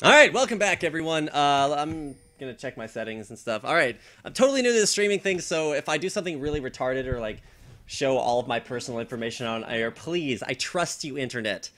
Alright, welcome back everyone. I'm gonna check my settings and stuff. Alright, I'm totally new to the streaming thing, so if I do something really retarded or like show all of my personal information on air, please, I trust you, internet.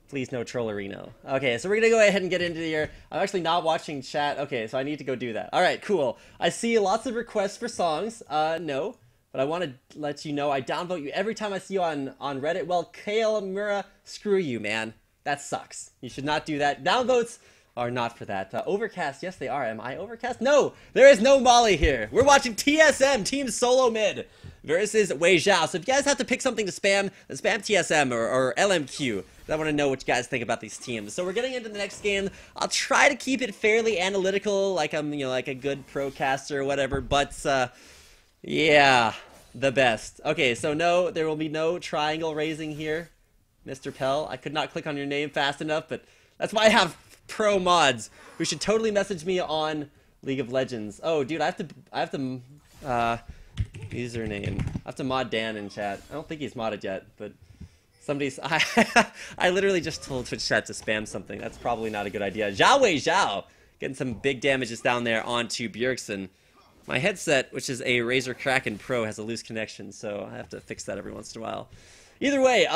Please no trollerino. Okay, so we're gonna go ahead and get into here. I'm actually not watching chat. Okay, so I need to go do that. Alright, cool. I see lots of requests for songs. No. But I want to let you know I downvote you every time I see you on Reddit. Well, Kale Mura, screw you, man. That sucks. You should not do that. Downvotes are not for that. Overcast, yes they are. Am I overcast? No! There is no Molly here. We're watching TSM, Team Solo Mid, versus Wei Zhao. So if you guys have to pick something to spam, then spam TSM or LMQ. I want to know what you guys think about these teams. So we're getting into the next game. I'll try to keep it fairly analytical, like I'm, like a good procaster or whatever, but, yeah, the best. Okay, so no, there will be no triangle raising here, Mr. Pell. I could not click on your name fast enough, but that's why I have pro mods. Who should totally message me on League of Legends. Oh, dude, I have to, username. I have to mod Dan in chat. I don't think he's modded yet, but somebody's, I literally just told Twitch chat to spam something. That's probably not a good idea. Zhao Wei Zhao, getting some big damages down there onto Bjergsen. My headset, which is a Razer Kraken Pro, has a loose connection, so I have to fix that every once in a while. Either way,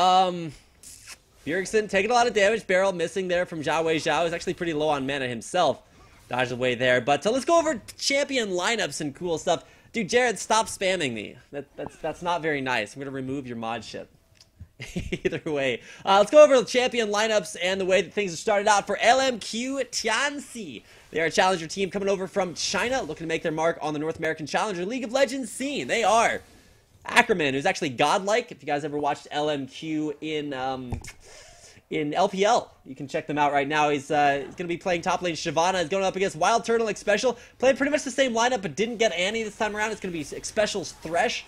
Bjergsen taking a lot of damage. Barrel missing there from Zhao Wei Zhao. Is actually pretty low on mana himself. Dodged away there. But let's go over champion lineups and cool stuff. Dude, Jared, stop spamming me. That's not very nice. I'm going to remove your mod ship. Either way, let's go over the champion lineups and the way that things have started out for LMQ Tianxi. They are a challenger team coming over from China, looking to make their mark on the North American Challenger League of Legends scene. They are Ackerman, who's actually godlike. If you guys ever watched LMQ in LPL, you can check them out right now. He's going to be playing top lane Shyvana. He's going up against Wild Turtle and Xpecial. Played pretty much the same lineup, but didn't get Annie this time around. It's going to be Xpecial's Thresh.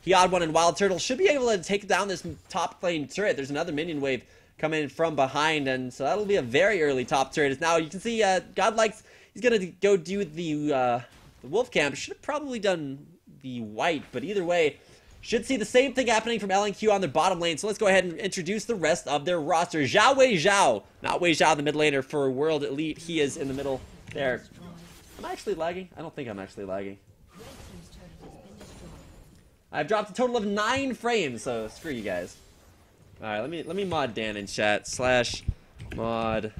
He odd one and Wild Turtle should be able to take down this top lane turret. There's another minion wave coming in from behind, and so that'll be a very early top turret. Now you can see Godlike's, he's gonna go do the Wolf Camp. Should have probably done the white, but either way, should see the same thing happening from LNQ on their bottom lane. So let's go ahead and introduce the rest of their roster. Zhao Wei Zhao, not Wei Zhao, the mid laner for World Elite. He is in the middle there. Am I actually lagging? I don't think I'm actually lagging. I've dropped a total of 9 frames, so screw you guys. Alright, let me mod Dan in chat. Slash mod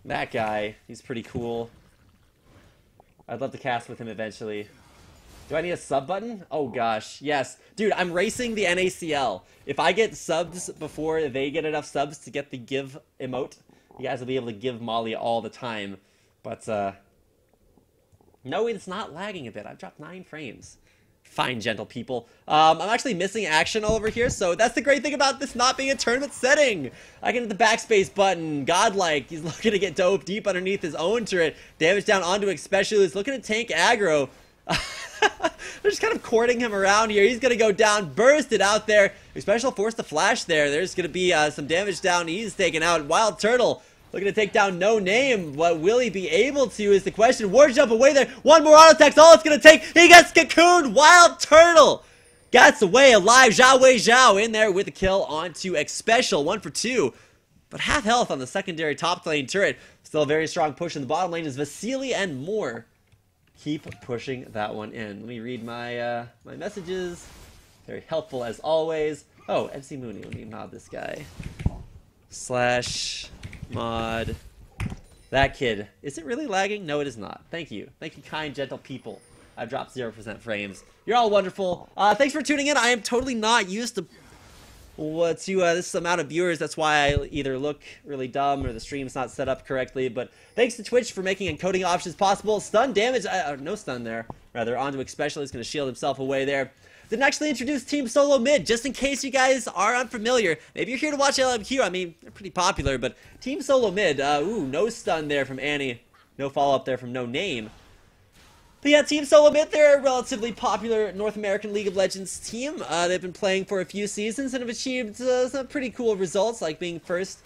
that guy. He's pretty cool. I'd love to cast with him eventually. Do I need a sub button? Oh gosh, yes. Dude, I'm racing the NACL. If I get subs before they get enough subs to get the give emote, you guys will be able to give Molly all the time. But, no, it's not lagging a bit. I've dropped 9 frames. Fine, gentle people. I'm actually missing action all over here, so that's the great thing about this not being a tournament setting. I can hit the backspace button. Godlike, he's looking to get dove deep underneath his own turret. Damage down onto Xpecial, he's looking to tank aggro. They're just kind of courting him around here. He's going to go down, bursted out there. Xpecial forced to flash there. There's going to be some damage down. He's taken out. Wild Turtle looking to take down No Name. What will he be able to is the question. War jump away there. One more auto attack's all it's going to take. He gets cocooned. Wild Turtle gets away alive. Zhao Wei Zhao in there with a kill onto Xpecial. 1 for 2. But half health on the secondary top lane turret. Still a very strong push in the bottom lane is Vasily and more. Keep pushing that one in. Let me read my my messages. Very helpful as always. Oh, MC Mooney. Let me mod this guy. Slash mod that kid. Is it really lagging? No, it is not. Thank you. Thank you, kind, gentle people. I've dropped 0% frames. You're all wonderful. Thanks for tuning in. I am totally not used to this amount of viewers. That's why I either look really dumb or the stream's not set up correctly. But thanks to Twitch for making encoding options possible. Stun damage, no stun there. Rather, onto Xpecial. He's going to shield himself away there. Didn't actually introduce Team Solo Mid, just in case you guys are unfamiliar. Maybe you're here to watch LMQ. I mean, they're pretty popular, but Team Solo Mid, ooh, no stun there from Annie. No follow-up there from No Name. But yeah, Team Solo Mid, they're a relatively popular North American League of Legends team. They've been playing for a few seasons and have achieved some pretty cool results, like being first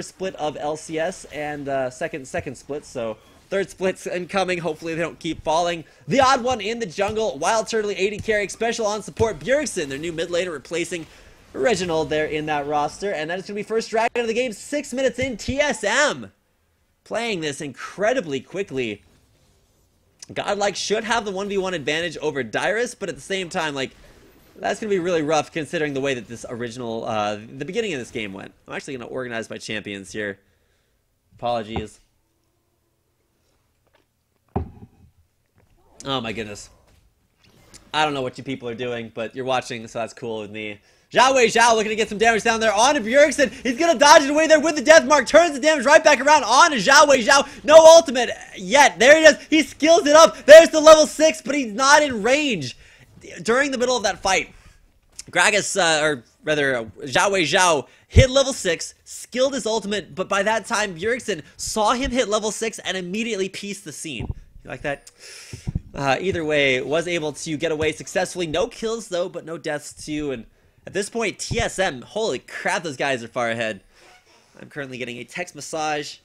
split of LCS and second split, so third split's incoming. Hopefully they don't keep falling. The odd one in the jungle, Wild Turtle 80 carry, Xpecial on support, Bjergsen, their new mid laner, replacing Reginald there in that roster. And that is going to be first dragon of the game, 6 minutes in, TSM. playing this incredibly quickly. Godlike should have the 1v1 advantage over Dyrus, but at the same time, like, that's going to be really rough considering the way that this original, the beginning of this game went. I'm actually going to organize my champions here. Apologies. Oh my goodness. I don't know what you people are doing, but you're watching, so that's cool with me. Zhao looking to get some damage down there onto Bjergsen. He's going to dodge it away there with the death mark. Turns the damage right back around onto Zhao. No ultimate yet. There he is. He skills it up. There's the level 6, but he's not in range. During the middle of that fight, Gragas, or rather, Zhao hit level 6, skilled his ultimate, but by that time, Bjergsen saw him hit level 6 and immediately pieced the scene. You like that? Either way, was able to get away successfully. No kills, though, but no deaths, too. And at this point, TSM, holy crap, those guys are far ahead. I'm currently getting a text massage.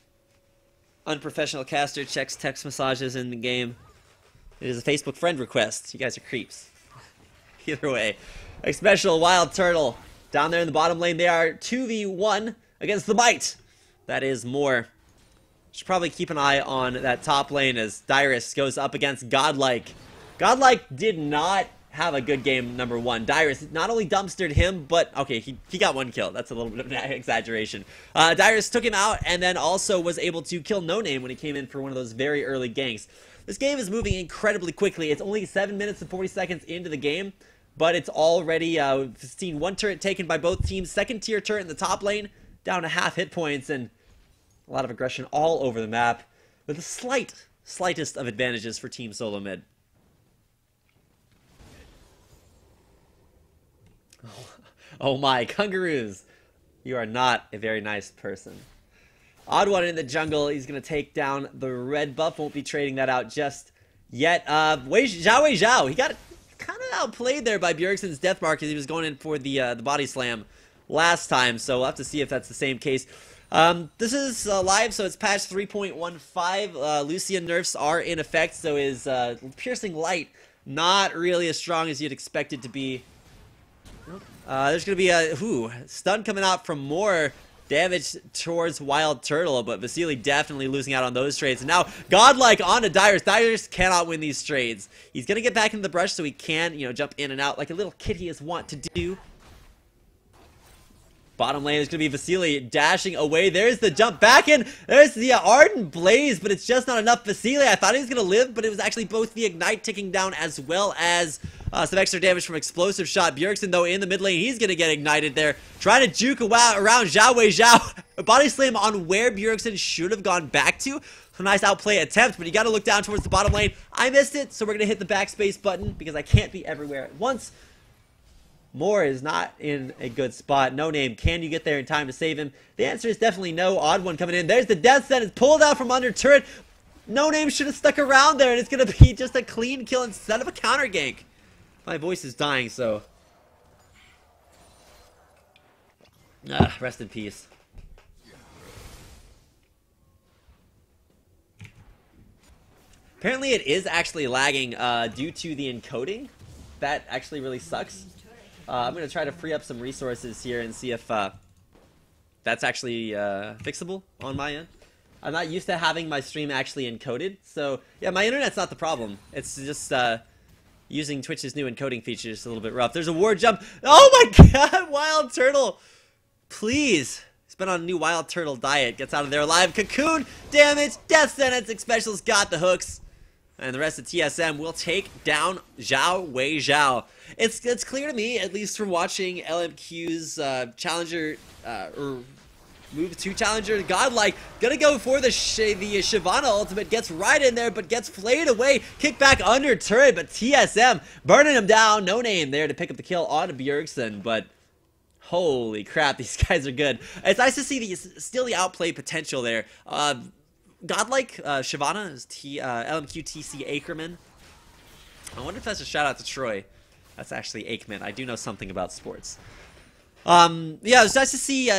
Unprofessional caster checks text massages in the game. It is a Facebook friend request. You guys are creeps. Either way, a special Wild Turtle down there in the bottom lane. They are 2v1 against the Bite. That is more. Should probably keep an eye on that top lane as Dyrus goes up against Godlike. Godlike did not have a good game, number one. Dyrus not only dumpstered him, but, okay, he got one kill. That's a little bit of an exaggeration. Dyrus took him out and then also was able to kill No Name when he came in for one of those very early ganks. This game is moving incredibly quickly. It's only 7 minutes and 40 seconds into the game, but it's already we've seen one turret taken by both teams. Second tier turret in the top lane, down to half hit points, and a lot of aggression all over the map, with the slightest of advantages for Team Solo Mid. Oh my, Kangaroos! You are not a very nice person. Odd One in the jungle. He's going to take down the red buff. Won't be trading that out just yet. Zhao. He got kind of outplayed there by Bjergsen's death mark as he was going in for the body slam last time. So we'll have to see if that's the same case. This is live, so it's patch 3.15. Lucian nerfs are in effect, so his piercing light not really as strong as you'd expect it to be. There's going to be a stun coming out from more damage towards Wild Turtle, but Vasily definitely losing out on those trades. And now Godlike onto Dyrus. Dyrus cannot win these trades. He's going to get back into the brush so he can, jump in and out like a little kid he is wont to do. Bottom lane is going to be Vasily dashing away. There's the jump back in. There's the Ardent Blaze, but it's just not enough. Vasily, I thought he was going to live, but it was actually both the Ignite ticking down as well as some extra damage from Explosive Shot. Bjergsen, though, in the mid lane, he's going to get ignited there. Trying to juke around Zhao. Body slam on where Bjergsen should have gone back to. A nice outplay attempt, but you got to look down towards the bottom lane. I missed it, so we're going to hit the backspace button because I can't be everywhere at once. Moore is not in a good spot. No Name, can you get there in time to save him? The answer is definitely no. Odd One coming in. There's the death sentence pulled out from under turret. No Name should have stuck around there, and it's going to be just a clean kill instead of a counter gank. My voice is dying, so... rest in peace. Apparently it is actually lagging due to the encoding. That actually really sucks. I'm going to try to free up some resources here and see if that's actually fixable on my end. I'm not used to having my stream actually encoded, so yeah, my internet's not the problem. It's just using Twitch's new encoding feature is a little bit rough. There's a ward jump. Oh my god, Wild Turtle! Please. He's been on a new Wild Turtle diet. Gets out of there alive. Cocoon, damage, death sentence. Special's got the hooks. And the rest of TSM will take down Zhao. It's clear to me, at least from watching LMQ's challenger or move to challenger Godlike, gonna go for the Shyvana ultimate, gets right in there, but gets flayed away, kick back under turret, but TSM burning him down. No Name there to pick up the kill on Bjergsen, but holy crap, these guys are good. It's nice to see still the outplay potential there. Godlike, Shyvana is LMQ TC Ackerman. I wonder if that's a shout out to Troy. That's actually Aikman. I do know something about sports. Yeah, it was nice to see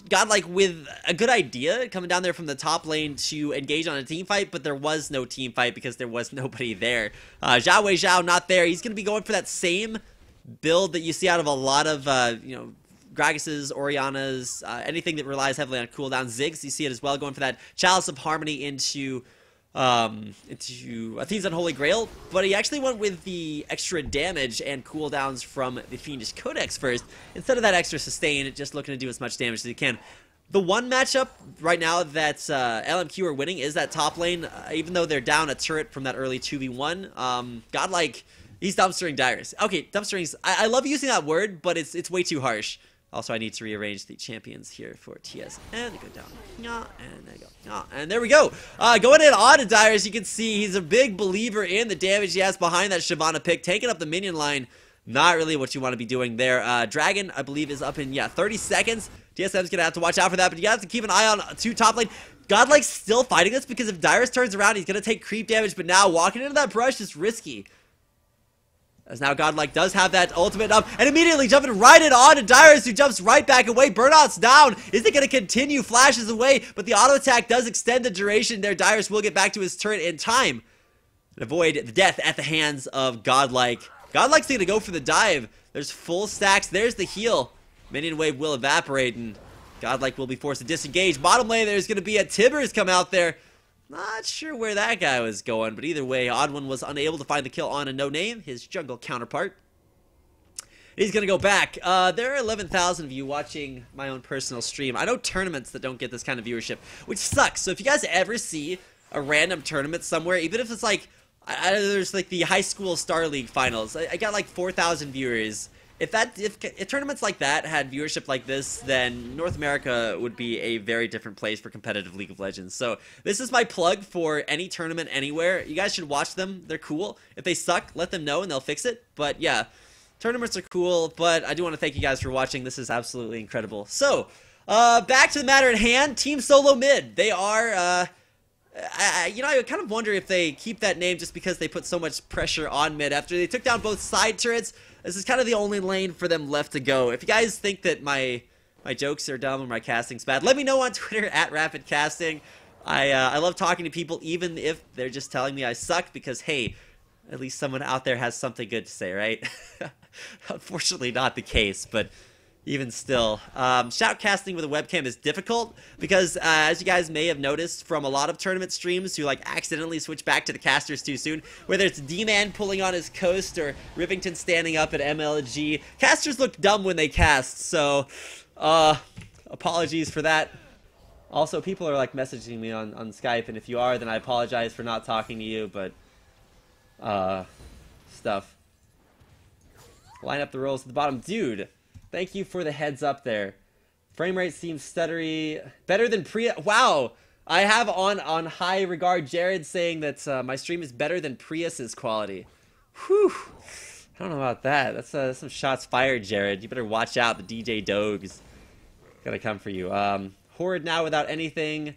Godlike with a good idea coming down there from the top lane to engage on a team fight, but there was no team fight because there was nobody there. Zhao not there. He's going to be going for that same build that you see out of a lot of, Gragas's, Oriana's, anything that relies heavily on cooldown. Ziggs, you see it as well, going for that Chalice of Harmony into Athene's Unholy Grail, but he actually went with the extra damage and cooldowns from the Fiendish Codex first, instead of that extra sustain, just looking to do as much damage as he can. The one matchup right now that LMQ are winning is that top lane, even though they're down a turret from that early 2v1. Godlike, he's dumpstering Dyrus. Okay, dumpstering, I love using that word, but it's way too harsh. Also, I need to rearrange the champions here for TSM. And go down. And there you go. And there we go. Going in on to Dyrus, you can see he's a big believer in the damage he has behind that Shyvana pick. Taking up the minion line, not really what you want to be doing there. Dragon, I believe, is up in, 30 seconds. TSM's going to have to watch out for that, but you have to keep an eye on to top lane. Godlike's still fighting this because if Dyrus turns around, he's going to take creep damage, but now walking into that brush is risky. As now Godlike does have that ultimate up, and immediately jumping right in on to Dyrus, who jumps right back away. Burnout's down. Is it going to continue? Flashes away, but the auto attack does extend the duration there. Dyrus will get back to his turret in time and avoid the death at the hands of Godlike. Godlike's going to go for the dive. There's full stacks. There's the heal. Minion wave will evaporate, and Godlike will be forced to disengage. Bottom lane, there's going to be a Tibbers come out there. Not sure where that guy was going, but either way, Odd1 was unable to find the kill on a no-name, his jungle counterpart. He's going to go back. There are 11,000 of you watching my own personal stream. I know tournaments that don't get this kind of viewership, which sucks. So if you guys ever see a random tournament somewhere, even if it's like, there's like the high school Star League finals, I got like 4,000 viewers. If tournaments like that had viewership like this, then North America would be a very different place for competitive League of Legends. So this is my plug for any tournament anywhere. You guys should watch them. They're cool. If they suck, let them know and they'll fix it. But yeah, tournaments are cool, but I do want to thank you guys for watching. This is absolutely incredible. So, back to the matter at hand. Team Solo Mid. They are, I kind of wonder if they keep that name just because they put so much pressure on mid after they took down both side turrets. This is kind of the only lane for them left to go. If you guys think that my jokes are dumb or my casting's bad, let me know on Twitter at RapidCasting. I love talking to people even if they're just telling me I suck because, hey, at least someone out there has something good to say, right? Unfortunately not the case, but even still. Shoutcasting with a webcam is difficult because, as you guys may have noticed from a lot of tournament streams who like accidentally switch back to the casters too soon, whether it's D-Man pulling on his coast or Rivington standing up at MLG, casters look dumb when they cast, so apologies for that. Also, people are like messaging me on Skype, and if you are, then I apologize for not talking to you, but stuff. Line up the rolls at the bottom. Dude, thank you for the heads up there. Frame rate seems stuttery. Better than Priya. Wow. I have on high regard Jared saying that my stream is better than Prius's quality. Whew. I don't know about that. That's some shots fired, Jared. You better watch out. The DJ Dogs gonna come for you. Horde now without anything.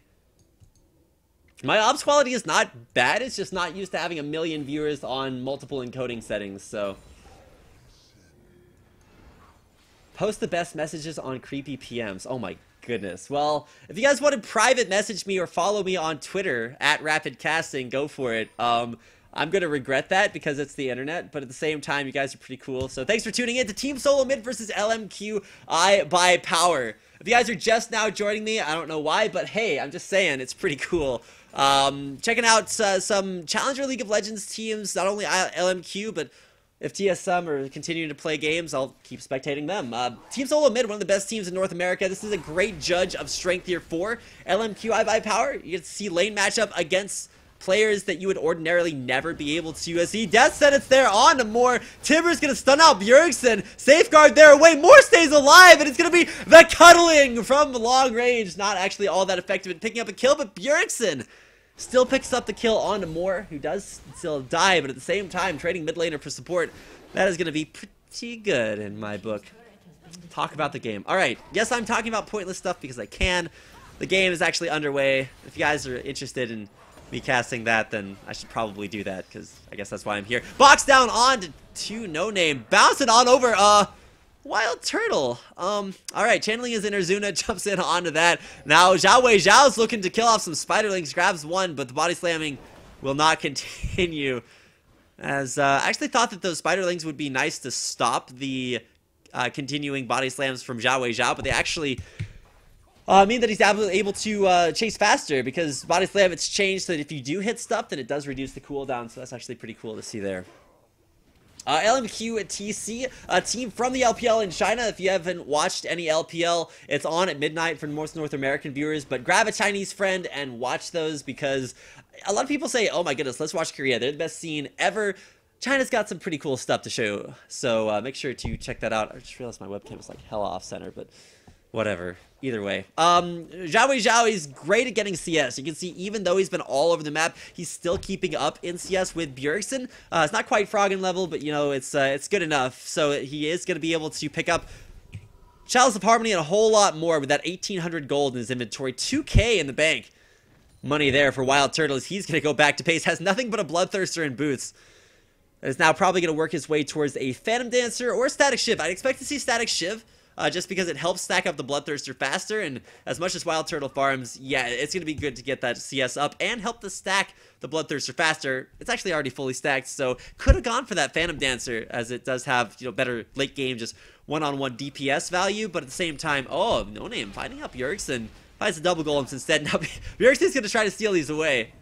My ops quality is not bad. It's just not used to having 1 million viewers on multiple encoding settings, so. Post the best messages on creepy PMs. Oh my goodness. Well, if you guys want to private message me or follow me on Twitter at RapidCasting, go for it. I'm going to regret that because it's the internet, but at the same time, you guys are pretty cool. So thanks for tuning in to Team Solo Mid versus LMQ I by Power. If you guys are just now joining me, I don't know why, but hey, I'm just saying, it's pretty cool. Checking out some Challenger League of Legends teams, not only LMQ, but if TSM are continuing to play games, I'll keep spectating them. Team Solo Mid, one of the best teams in North America. This is a great judge of strength here for LMQ I by Power. You get to see lane matchup against players that you would ordinarily never be able to see. Death Sentence there on to more. Timber's going to stun out Bjergsen. Safeguard there away. More stays alive, and it's going to be the cuddling from long range. Not actually all that effective in picking up a kill, but Bjergsen still picks up the kill onto Moore, who does still die, but at the same time, trading mid laner for support, that is going to be pretty good in my book. Talk about the game. Alright, yes, I'm talking about pointless stuff because I can. The game is actually underway. If you guys are interested in me casting that, then I should probably do that, because I guess that's why I'm here. Box down on to No Name. Bouncing on over, Wild Turtle. Alright, channeling his inner Zuna, jumps in onto that. Now, Zhao's looking to kill off some Spiderlings, grabs one, but the body slamming will not continue. As, I actually thought that those Spiderlings would be nice to stop the continuing body slams from Zhao Weizhao, but they actually mean that he's able to chase faster, because body slam, it's changed so that if you do hit stuff, then it does reduce the cooldown, so that's actually pretty cool to see there. LMQ at TC, a team from the LPL in China. If you haven't watched any LPL, it's on at midnight for most North American viewers, but grab a Chinese friend and watch those, because a lot of people say, oh my goodness, let's watch Korea. They're the best scene ever. China's got some pretty cool stuff to show, so make sure to check that out. I just realized my webcam is like hella off-center, but whatever. Either way. Zhao Weizhao is great at getting CS. You can see even though he's been all over the map, he's still keeping up in CS with Bjergsen. It's not quite Froggen level, but you know, it's good enough. So he is going to be able to pick up Chalice of Harmony and a whole lot more with that 1,800 gold in his inventory. 2K in the bank. Money there for Wild Turtle as he's going to go back to base. Has nothing but a Bloodthirster and boots. Is now probably going to work his way towards a Phantom Dancer or Static Shiv. I'd expect to see Static Shiv. Just because it helps stack up the Bloodthirster faster, and as much as Wild Turtle farms, yeah, it's going to be good to get that CS up and help to stack the Bloodthirster faster. It's actually already fully stacked, so could have gone for that Phantom Dancer, as it does have, you know, better late game, just one-on-one DPS value, but at the same time, oh, No Name finding up Bjergsen. Finds the double golems instead. Now, Bjergsen's going to try to steal these away.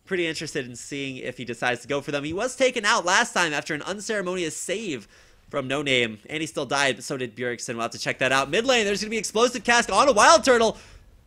Pretty interested in seeing if he decides to go for them. He was taken out last time after an unceremonious save from No Name, and he still died, but so did Bjergsen. We'll have to check that out. Mid lane, there's going to be Explosive Cask on a Wild Turtle.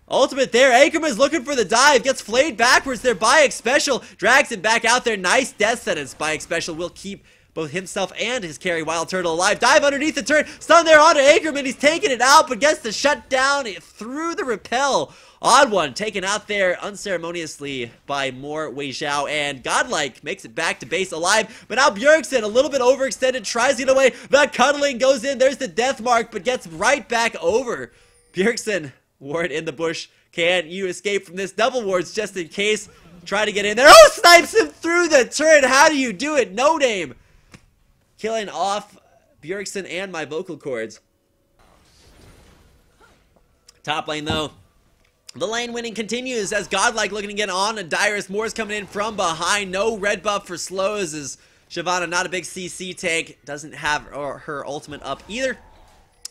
Ultimate there. Ackerman's looking for the dive. Gets flayed backwards there by Xpecial. Drags him back out there. Nice death sentence by Xpecial. Will keep both himself and his carry Wild Turtle alive. Dive underneath the turret. Stun there onto Ackerman. He's taking it out, but gets the shutdown through the repel. Odd one taken out there unceremoniously by more Weizhao, and Godlike makes it back to base alive. But now Bjergsen, a little bit overextended, tries to get away. The cuddling goes in. There's the death mark, but gets right back over. Bjergsen, ward in the bush. Can you escape from this? Double wards just in case. Try to get in there. Oh, snipes him through the turret. How do you do it? No Name. Killing off Bjergsen and my vocal cords. Top lane, though. The lane winning continues as Godlike looking to get on, and Dyrus Moore's coming in from behind. No red buff for slows as Shyvana, not a big CC tank, doesn't have her ultimate up either.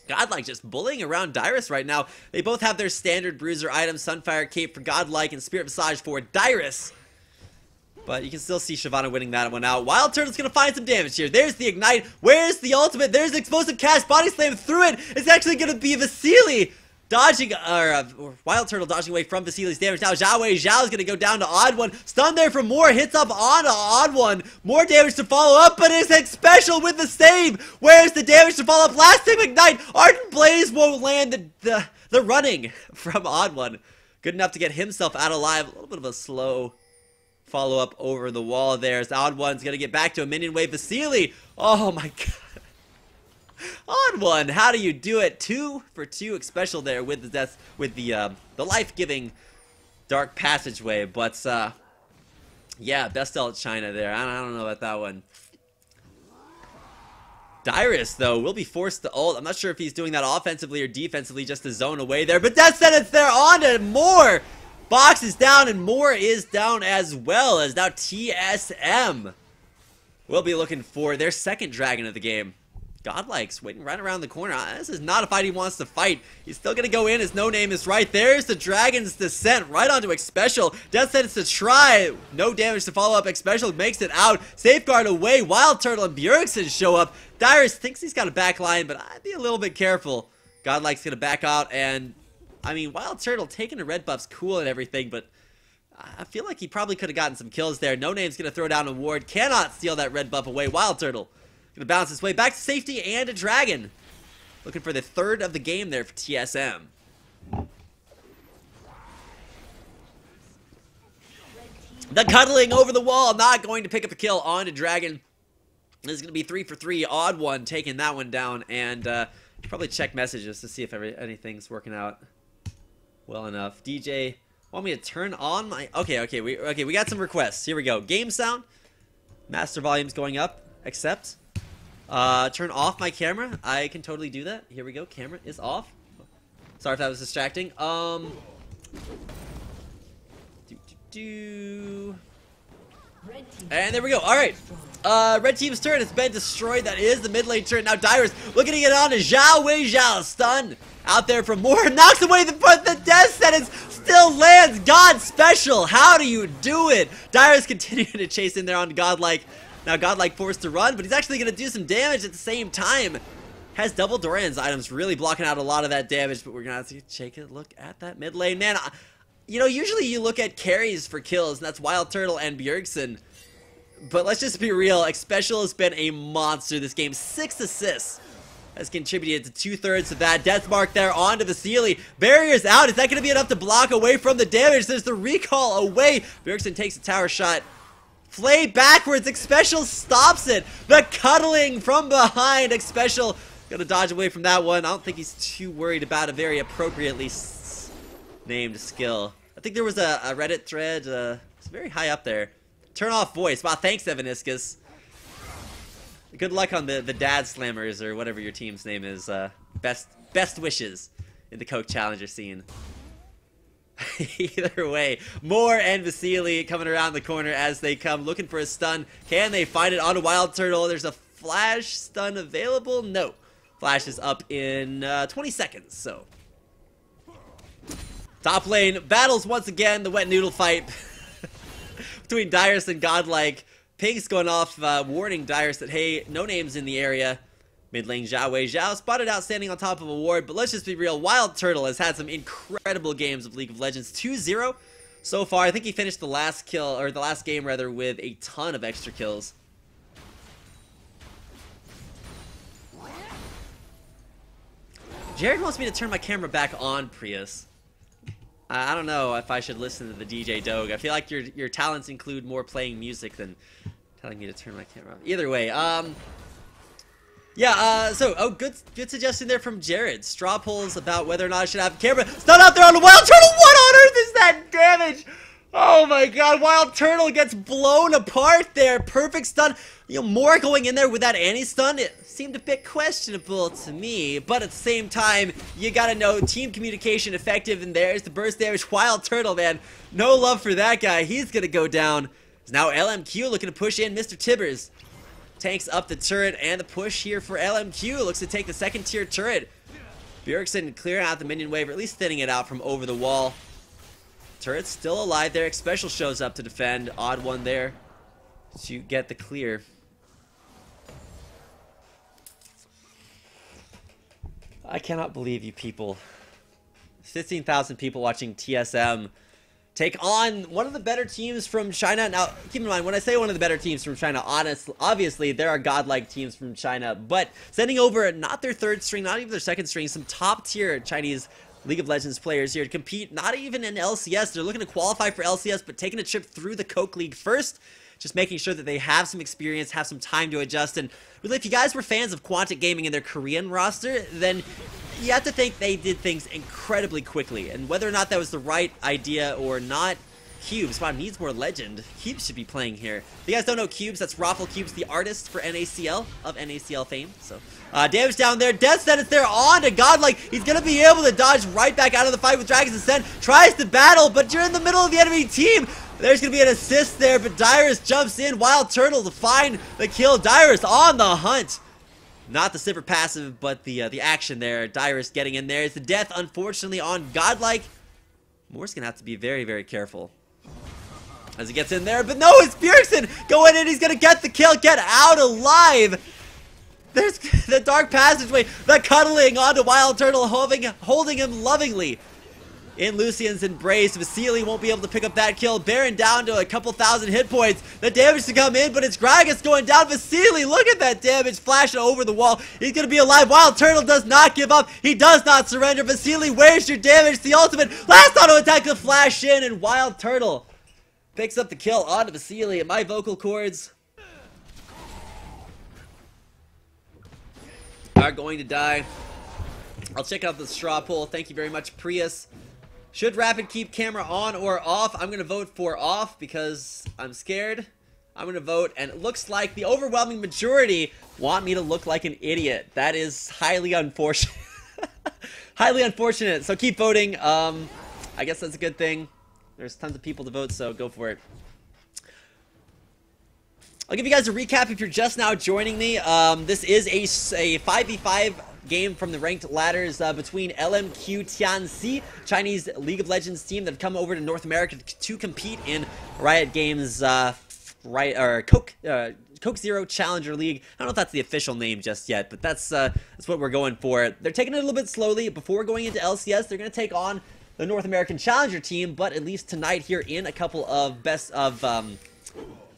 Godlike just bullying around Dyrus right now. They both have their standard bruiser items, Sunfire Cape for Godlike and Spirit Visage for Dyrus. But you can still see Shyvana winning that one out. Wild Turtle's going to find some damage here. There's the Ignite. Where's the ultimate? There's the Explosive Cash. Body Slam through it. It's actually going to be Vasily. Dodging, Wild Turtle dodging away from Vasily's damage. Now Zhao Weizhao is going to go down to Odd One. Stun there from Moore. Hits up on Odd One. More damage to follow up, but it's Xpecial with the save. Where's the damage to follow up? Last time Ignite. Ardent Blaze won't land the running from Odd One. Good enough to get himself out alive. A little bit of a slow follow-up over the wall there. As Odd One's going to get back to a minion wave. Vasily. Oh my god. Odd One, how do you do it? 2 for 2 Xpecial there with the death, with the life-giving dark passageway. But yeah, best out China there. I don't know about that one. Dyrus though will be forced to ult. I'm not sure if he's doing that offensively or defensively, just to zone away there. But death sentence there on to Moore. Box is down and Moore is down as well, as now TSM will be looking for their second dragon of the game. Godlike's waiting right around the corner. This is not a fight he wants to fight. He's still going to go in as No Name is right. There's the Dragon's Descent right onto Xpecial. Death sentence to try. No damage to follow up. Xpecial makes it out. Safeguard away. Wild Turtle and Bjergsen show up. Dyrus thinks he's got a back line, but I'd be a little bit careful. Godlike's going to back out, and I mean, Wild Turtle taking the red buff's cool and everything, but I feel like he probably could have gotten some kills there. No Name's going to throw down a ward. Cannot steal that red buff away. Wild Turtle gonna bounce his way back to safety and a dragon. Looking for the third of the game there for TSM. The cuddling over the wall, not going to pick up a kill on a dragon. This is gonna be 3 for 3. Odd One taking that one down, and probably check messages to see if anything's working out well enough. DJ, want me to turn on my? Okay, we got some requests. Here we go. Game sound, master volume's going up. Accept. Turn off my camera. I can totally do that. Here we go. Camera is off. Sorry if that was distracting. And there we go. All right. Red team's turret has been destroyed. That is the mid lane turret. Now Dyrus looking to get on to Zhao Wei Zhao. Stun out there from Moore. Knocks away the death sentence. Still lands. God special. How do you do it? Dyrus continuing to chase in there on Godlike. Now Godlike forced to run, but he's actually going to do some damage at the same time. Has double Doran's items really blocking out a lot of that damage, but we're going to have to take a look at that mid lane. Man, you know, usually you look at carries for kills, and that's Wild Turtle and Bjergsen. But let's just be real, Xpecial has been a monster this game. 6 assists has contributed to 2/3 of that. Death Mark there onto Vasily. Barriers out. Is that going to be enough to block away from the damage? There's the recall away. Bjergsen takes a tower shot. Flay backwards. Xpecial stops it. The cuddling from behind. Xpecial gonna dodge away from that one. I don't think he's too worried about a very appropriately named skill. I think there was a Reddit thread. It's very high up there. Turn off voice. Wow, thanks, Evaniscus. Good luck on the dad slammers or whatever your team's name is. Best wishes in the Coke Challenger scene. Either way, Moore and Vasily coming around the corner as they come looking for a stun. Can they find it on a Wild Turtle? There's a flash stun available. No. Flash is up in 20 seconds, so. Top lane battles once again. The wet noodle fight between Dyrus and Godlike. Ping's going off, warning Dyrus that, hey, no names in the area. Mid lane Zhao Wei Zhao spotted out standing on top of a ward, but let's just be real. Wild Turtle has had some incredible games of League of Legends. 2-0 so far. I think he finished the last kill, or the last game rather, with a ton of extra kills. Jared wants me to turn my camera back on, Prius. I don't know if I should listen to the DJ Doge. I feel like your talents include more playing music than telling me to turn my camera on. Either way, good suggestion there from Jared. Straw polls about whether or not I should have a camera. Stun out there on the Wild Turtle. What on earth is that damage? Oh my god, Wild Turtle gets blown apart there. Perfect stun. You know, Moore going in there with that anti-stun, it seemed a bit questionable to me. But at the same time, you gotta know team communication effective, and there's the burst damage. Wild Turtle, man. No love for that guy. He's gonna go down. It's now LMQ looking to push in Mr. Tibbers. Tanks up the turret, and the push here for LMQ. Looks to take the second tier turret. Bjergsen clearing out the minion wave, or at least thinning it out from over the wall. Turret's still alive there. Xpecial shows up to defend. Odd one there to get the clear. I cannot believe you people. 15,000 people watching TSM take on one of the better teams from China. Now, keep in mind, when I say one of the better teams from China, obviously there are godlike teams from China, but sending over not their third string, not even their second string, some top tier Chinese League of Legends players here to compete, not even in LCS. They're looking to qualify for LCS, but taking a trip through the Coke League first, just making sure that they have some experience, have some time to adjust. And really, if you guys were fans of Quantic Gaming and their Korean roster, then you have to think they did things incredibly quickly. And whether or not that was the right idea or not, Cubes, wow, needs more legend. Cubes should be playing here. If you guys don't know Cubes, that's Raffle Cubes, the artist for NACL, of NACL fame. So, damage down there. Death sentence there on to Godlike. He's going to be able to dodge right back out of the fight with Dragon's Ascent. Tries to battle, but you're in the middle of the enemy team. There's going to be an assist there, but Dyrus jumps in. Wild Turtle to find the kill. Dyrus on the hunt. Not the super passive, but the action there. Dyrus getting in there. It's the death, unfortunately, on Godlike. Moore's going to have to be very, very careful as he gets in there, but no, it's Bjergsen going in. He's gonna get the kill, get out alive. There's the dark passageway, the cuddling onto Wild Turtle, holding him lovingly in Lucian's embrace. Vasily won't be able to pick up that kill. Baron down to a couple thousand hit points. The damage to come in, but it's Gragas going down. Vasily, look at that damage flashing over the wall. He's gonna be alive. Wild Turtle does not give up. He does not surrender. Vasily, where's your damage? The ultimate last auto attack to flash in, and Wild Turtle picks up the kill onto Vasily, and my vocal cords are going to die. I'll check out the straw poll. Thank you very much, Prius. Should Rapid keep camera on or off? I'm going to vote for off because I'm scared. I'm going to vote, and it looks like the overwhelming majority want me to look like an idiot. That is highly unfortunate. Highly unfortunate, so keep voting. I guess that's a good thing. There's tons of people to vote, so go for it. I'll give you guys a recap if you're just now joining me. This is a 5v5 game from the ranked ladders between LMQ Tianxi, Chinese League of Legends team that have come over to North America to compete in Riot Games, Coke Zero Challenger League. I don't know if that's the official name just yet, but that's what we're going for. They're taking it a little bit slowly. Before going into LCS, they're going to take on the North American Challenger team, but at least tonight here in a couple of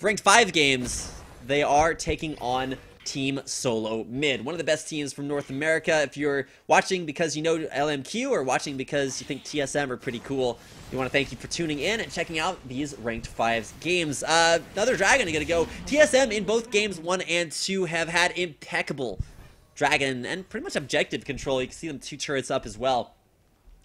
ranked 5 games, they are taking on Team Solo Mid, one of the best teams from North America. If you're watching because you know LMQ or watching because you think TSM are pretty cool, we want to thank you for tuning in and checking out these ranked 5s games. Another Dragon going to go. TSM in both games 1 and 2 have had impeccable Dragon and pretty much objective control. You can see them 2 turrets up as well.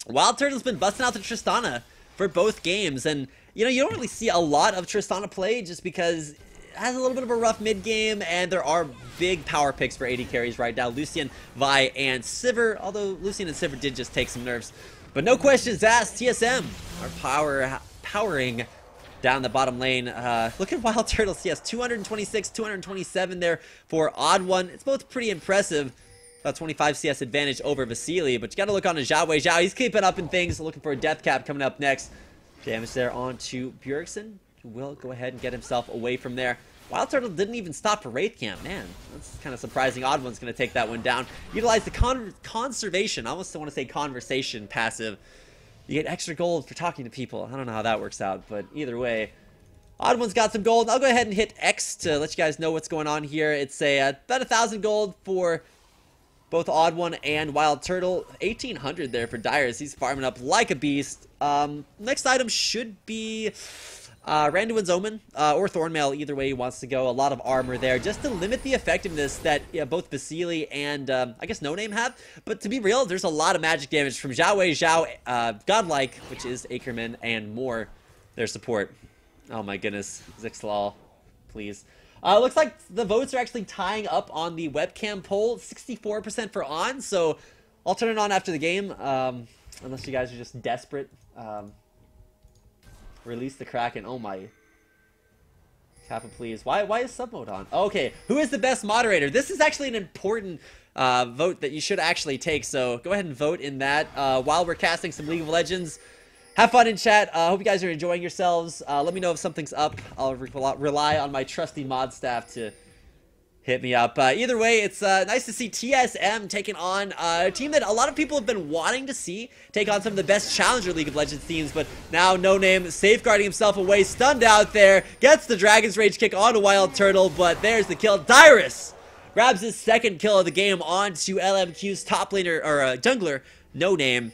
Wild Turtle's been busting out the Tristana for both games, and you know, you don't really see a lot of Tristana play just because it has a little bit of a rough mid game, and there are big power picks for AD carries right now. Lucian, Vi, and Sivir, although Lucian and Sivir did just take some nerfs. But no questions asked, TSM are powering down the bottom lane. Look at Wild Turtle CS, 226, 227 there for Odd One. It's both pretty impressive. About 25 CS advantage over Vasily, but you got to look on to Zhao Wei Zhao. He's keeping up in things, looking for a death cap coming up next. Damage there onto Bjergsen, who will go ahead and get himself away from there. Wild Turtle didn't even stop for Wraith Camp. Man, that's kind of surprising. Odd One's going to take that one down. Utilize the conservation, I almost want to say conversation passive. You get extra gold for talking to people. I don't know how that works out, but either way, Odd One's got some gold. I'll go ahead and hit X to let you guys know what's going on here. It's about 1,000 gold for both Odd One and Wild Turtle. 1,800 there for Dyrus. He's farming up like a beast. Next item should be Randuin's Omen or Thornmail. Either way he wants to go. A lot of armor there just to limit the effectiveness that both Vasily and I guess No Name have. But to be real, there's a lot of magic damage from Zhao Wei Zhao, Godlike, which is Ackerman, and more. Their support. Oh my goodness. Zixlal, please. Looks like the votes are actually tying up on the webcam poll. 64% for on, so I'll turn it on after the game. Unless you guys are just desperate. Release the Kraken. Oh my. Kappa, please. Why is sub mode on? Okay, who is the best moderator? This is actually an important vote that you should actually take, so go ahead and vote in that while we're casting some League of Legends. Have fun in chat. Hope you guys are enjoying yourselves. Let me know if something's up. I'll rely on my trusty mod staff to hit me up. Either way, it's nice to see TSM taking on a team that a lot of people have been wanting to see take on some of the best Challenger League of Legends teams, but now No Name safeguarding himself away, stunned out there, gets the Dragon's Rage kick onto Wild Turtle, but there's the kill. Dyrus grabs his second kill of the game onto LMQ's top laner, or jungler, No Name.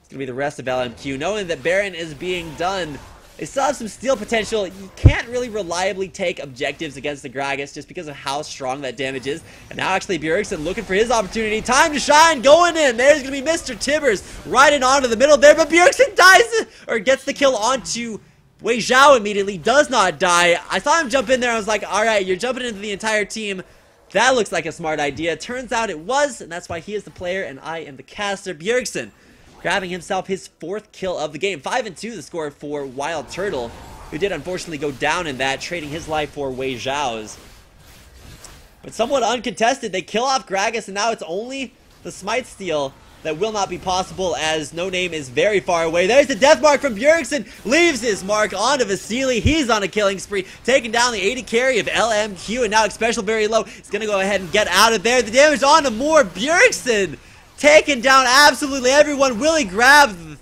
Gonna be the rest of LMQ, knowing that Baron is being done. They still have some steal potential. You can't really reliably take objectives against the Gragas just because of how strong that damage is. And now actually Bjergsen looking for his opportunity. Time to shine, going in. There's gonna be Mr. Tibbers riding onto the middle there, but Bjergsen dies, or gets the kill onto Wei Zhao immediately. Does not die. I saw him jump in there. I was like, all right, you're jumping into the entire team. That looks like a smart idea. Turns out it was, and that's why he is the player and I am the caster. Bjergsen grabbing himself his 4th kill of the game. 5-2 the score for Wild Turtle, who did unfortunately go down in that, trading his life for Wei Zhao's. But somewhat uncontested, they kill off Gragas, and now it's only the Smite steal that will not be possible as No Name is very far away. There's the death mark from Bjergsen, leaves his mark onto Vasily. He's on a killing spree, taking down the AD carry of LMQ, and now Special very low. He's going to go ahead and get out of there. The damage on to more. Bjergsen taking down absolutely everyone. Willie grabbed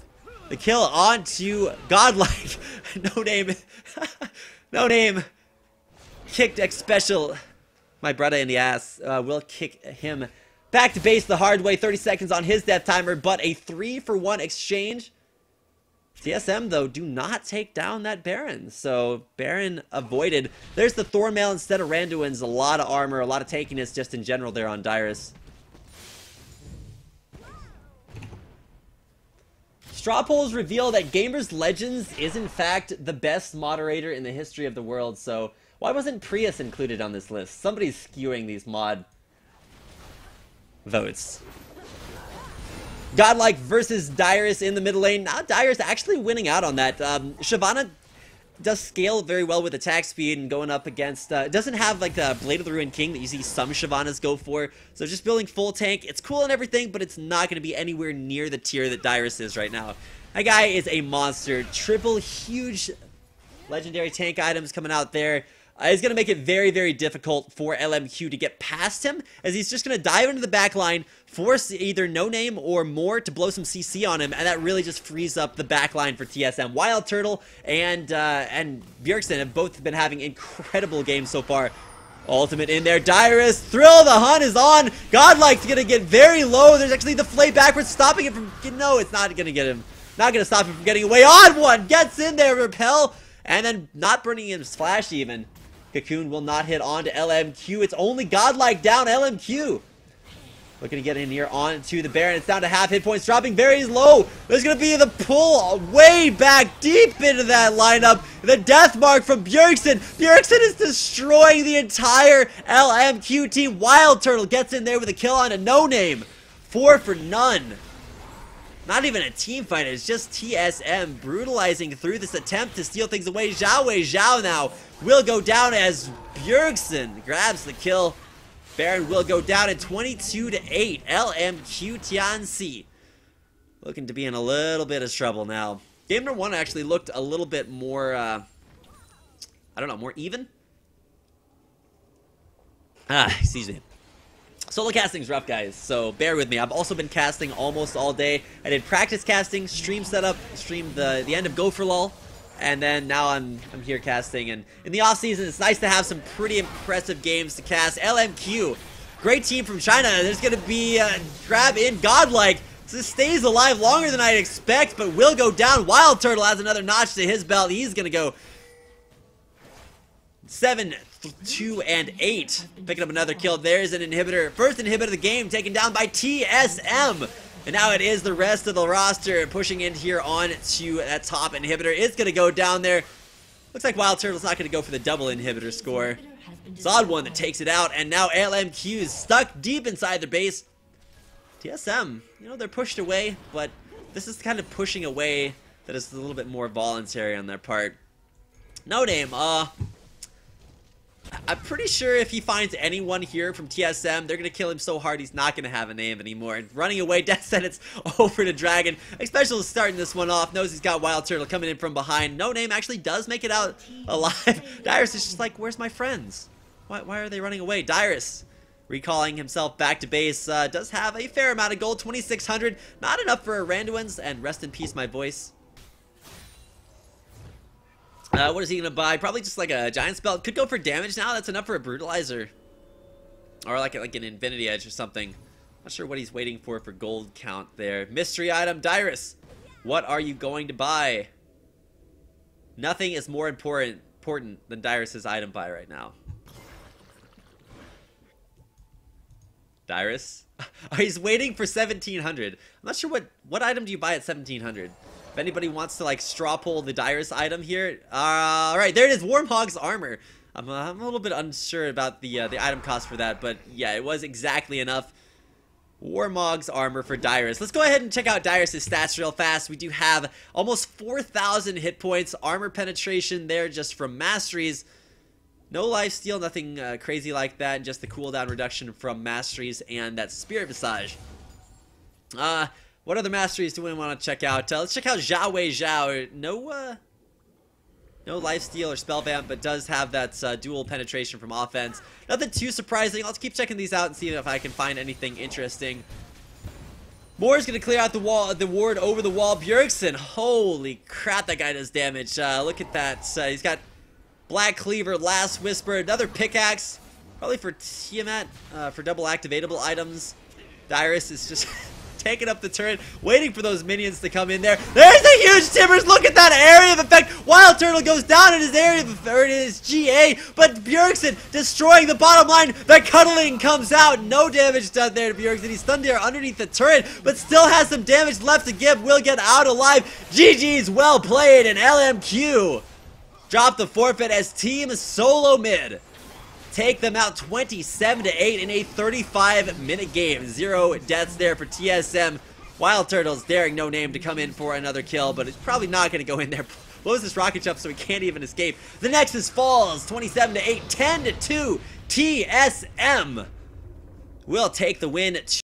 the kill onto Godlike. No Name. No Name kicked X Special, my brother, in the ass. Will kick him back to base the hard way. 30 seconds on his death timer, but a 3-for-1 exchange. TSM, though, do not take down that Baron. So, Baron avoided. There's the Thornmail instead of Randuin's. A lot of armor, a lot of takiness just in general there on Dyrus. Straw polls reveal that Gamers Legends is in fact the best moderator in the history of the world, so why wasn't Prius included on this list? Somebody's skewing these mod votes. Godlike versus Dyrus in the middle lane. Now Dyrus actually winning out on that. Shyvana does scale very well with attack speed and going up against, it doesn't have like the Blade of the Ruined King that you see some Shyvanas go for. So just building full tank, it's cool and everything, but it's not going to be anywhere near the tier that Dyrus is right now. That guy is a monster. Triple huge legendary tank items coming out there. It's going to make it very, very difficult for LMQ to get past him, as he's just going to dive into the back line, force either No Name or more to blow some CC on him, and that really just frees up the back line for TSM. Wild Turtle and Bjergsen have both been having incredible games so far. Ultimate in there. Dyrus, Thrill the Hunt is on. Godlike's going to get very low. There's actually the flay backwards, stopping it from... No, it's not going to get him. Not going to stop him from getting away. On one! Gets in there, Repel, and then not burning his flash even. Cocoon will not hit on to LMQ. It's only Godlike down. LMQ looking to get in here onto the Baron. It's down to half hit points, dropping very low. There's going to be the pull way back deep into that lineup. The death mark from Bjergsen. Bjergsen is destroying the entire LMQ team. Wild Turtle gets in there with a kill on a No Name. 4 for none. Not even a team fight, it's just TSM brutalizing through this attempt to steal things away. Zhao now will go down as Bjergsen grabs the kill. Baron will go down at 22-8. LMQ Tianxi looking to be in a little bit of trouble now. Game number 1 actually looked a little bit more, I don't know, more even? Excuse me. Solo casting's rough, guys, so bear with me. I've also been casting almost all day. I did practice casting, stream setup, streamed the end of Go for Lol, and then now I'm here casting. And in the off season, it's nice to have some pretty impressive games to cast. LMQ, great team from China. There's gonna be grab in Godlike. This stays alive longer than I'd expect, but will go down. Wild Turtle has another notch to his belt. He's gonna go 7, 2, and 8. Picking up another kill. There's an inhibitor. First inhibitor of the game taken down by TSM. And now it is the rest of the roster pushing in here on to that top inhibitor. It's going to go down there. Looks like Wild Turtle's not going to go for the double inhibitor score. It's odd one that takes it out. And now LMQ is stuck deep inside their base. TSM, you know, they're pushed away, but this is kind of pushing away that is a little bit more voluntary on their part. No Name, I'm pretty sure if he finds anyone here from TSM, they're going to kill him so hard he's not going to have a name anymore. And running away, death sentence over to Dragon. Special starting this one off. Knows he's got Wild Turtle coming in from behind. No Name actually does make it out alive. Dyrus is just like, where's my friends? Why are they running away? Dyrus, recalling himself back to base, does have a fair amount of gold. 2,600. Not enough for Randuin's, and rest in peace, my voice. What is he going to buy? Probably just like a giant spell. Could go for damage now. That's enough for a brutalizer. Or like an Infinity Edge or something. Not sure what he's waiting for gold count there. Mystery item. Dyrus, what are you going to buy? Nothing is more important than Dyrus's item buy right now. Dyrus? He's waiting for 1,700. I'm not sure what item do you buy at 1,700? If anybody wants to like straw poll the Dyrus item here, all right, there it is. Warmhog's armor. I'm a little bit unsure about the item cost for that, but yeah, it was exactly enough. Warmog's armor for Dyrus. Let's go ahead and check out Dyrus' stats real fast. We do have almost 4,000 hit points, armor penetration there just from masteries. No lifesteal, nothing crazy like that, just the cooldown reduction from masteries and that spirit visage. What other masteries do we want to check out? Let's check out Zhao. No lifesteal or spell vamp, but does have that dual penetration from offense. Nothing too surprising. Let's keep checking these out and see if I can find anything interesting. Moore's gonna clear out the ward over the wall. Bjergsen, holy crap, that guy does damage. Look at that. He's got Black Cleaver, Last Whisper, another pickaxe, probably for Tiamat, for double activatable items. Dyrus is just taking up the turret, waiting for those minions to come in there. There's the huge timbers. Look at that area of effect. Wild Turtle goes down in his area of effect, or in his GA, but Bjergsen destroying the bottom line. The cuddling comes out. No damage done there to Bjergsen. He's stunned there underneath the turret, but still has some damage left to give. Will get out alive. GG's well played, and LMQ drop the forfeit as Team Solo Mid take them out 27-8 in a 35-minute game. 0 deaths there for TSM. Wild Turtles daring No Name to come in for another kill, but it's probably not going to go in there blows this rocket jump so he can't even escape. The Nexus falls 27-8, 10-2. TSM will take the win.